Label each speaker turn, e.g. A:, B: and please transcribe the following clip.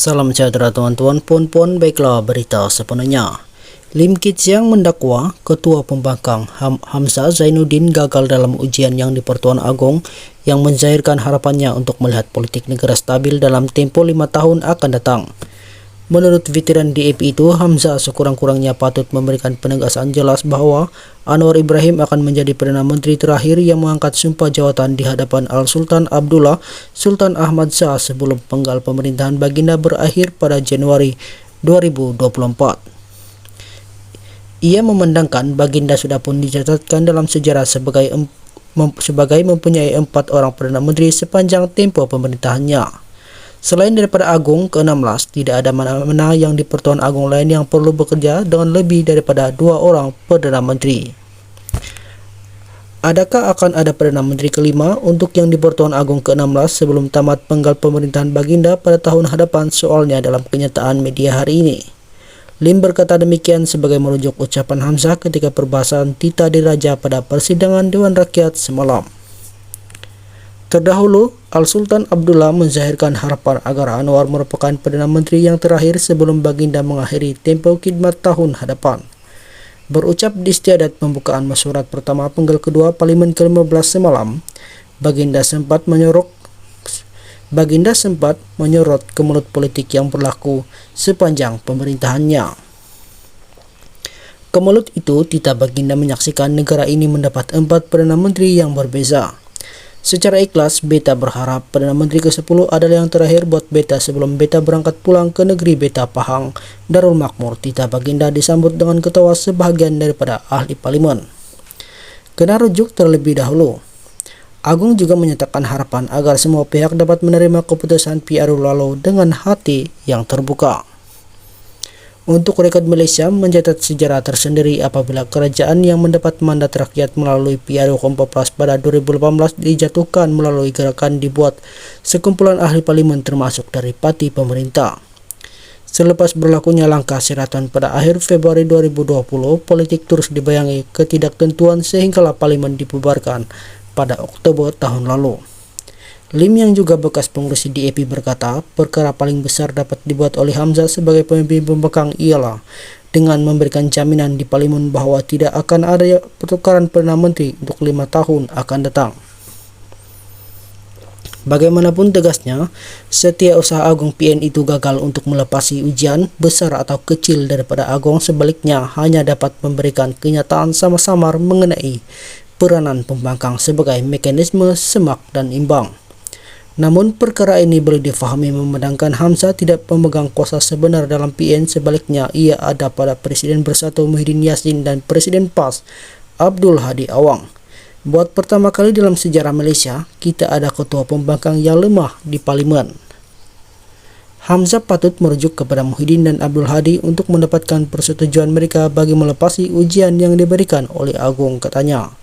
A: Salam sejahtera teman-teman, pon baiklah berita sepenuhnya. Lim Kit Siang mendakwa Ketua Pembangkang Hamzah Zainuddin gagal dalam ujian yang di Pertuan Agong yang menzahirkan harapannya untuk melihat politik negara stabil dalam tempo 5 tahun akan datang. Menurut veteran DAP itu, Hamzah sekurang-kurangnya patut memberikan penegasan jelas bahwa Anwar Ibrahim akan menjadi Perdana Menteri terakhir yang mengangkat sumpah jawatan di hadapan Al-Sultan Abdullah Sultan Ahmad Shah sebelum penggal pemerintahan Baginda berakhir pada Januari 2024. Ia memandangkan Baginda sudah pun dicatatkan dalam sejarah sebagai mempunyai 4 orang Perdana Menteri sepanjang tempo pemerintahannya. Selain daripada Agung ke-16, tidak ada mana-mana yang di Pertuan Agong lain yang perlu bekerja dengan lebih daripada 2 orang Perdana Menteri. Adakah akan ada Perdana Menteri kelima untuk yang di Pertuan Agong ke-16 sebelum tamat penggal pemerintahan Baginda pada tahun hadapan? Soalnya dalam kenyataan media hari ini. Lim berkata demikian sebagai merujuk ucapan Hamzah ketika perbahasan Tita Diraja pada persidangan Dewan Rakyat semalam. Terdahulu, Al-Sultan Abdullah menzahirkan harapan agar Anwar merupakan Perdana Menteri yang terakhir sebelum Baginda mengakhiri tempo khidmat tahun hadapan. Berucap di istiadat pembukaan mesyuarat pertama penggal kedua Parlimen ke-15 semalam, Baginda sempat menyorot kemelut politik yang berlaku sepanjang pemerintahannya. Kemelut itu, Tita Baginda menyaksikan negara ini mendapat 4 Perdana Menteri yang berbeza. Secara ikhlas, Beta berharap Perdana Menteri ke-10 adalah yang terakhir buat Beta sebelum Beta berangkat pulang ke negeri Beta Pahang, Darul Makmur. Tita Baginda disambut dengan ketawa sebahagian daripada ahli parlimen. Kena rujuk terlebih dahulu. Agung juga menyatakan harapan agar semua pihak dapat menerima keputusan PRU lalu dengan hati yang terbuka. Untuk rekod Malaysia mencatat sejarah tersendiri apabila kerajaan yang mendapat mandat rakyat melalui PRU Kompolnas pada 2018 dijatuhkan melalui gerakan dibuat sekumpulan ahli parlimen termasuk dari parti pemerintah. Selepas berlakunya langkah siratan pada akhir Februari 2020, politik terus dibayangi ketidaktentuan sehinggalah parlimen dibubarkan pada Oktober tahun lalu. Lim yang juga bekas pengurus DAP berkata, perkara paling besar dapat dibuat oleh Hamzah sebagai pemimpin pembangkang ialah dengan memberikan jaminan di parlimen bahwa tidak akan ada pertukaran Perdana Menteri untuk 5 tahun akan datang. Bagaimanapun tegasnya, setiap usaha Agung PN itu gagal untuk melepasi ujian, besar atau kecil daripada Agung, sebaliknya hanya dapat memberikan kenyataan sama-samar mengenai peranan pembangkang sebagai mekanisme semak dan imbang. Namun perkara ini boleh difahami memandangkan Hamzah tidak pemegang kuasa sebenar dalam PN, sebaliknya ia ada pada Presiden Bersatu Muhyiddin Yassin dan Presiden PAS Abdul Hadi Awang. Buat pertama kali dalam sejarah Malaysia, kita ada ketua pembangkang yang lemah di parlimen. Hamzah patut merujuk kepada Muhyiddin dan Abdul Hadi untuk mendapatkan persetujuan mereka bagi melepasi ujian yang diberikan oleh Agung, katanya.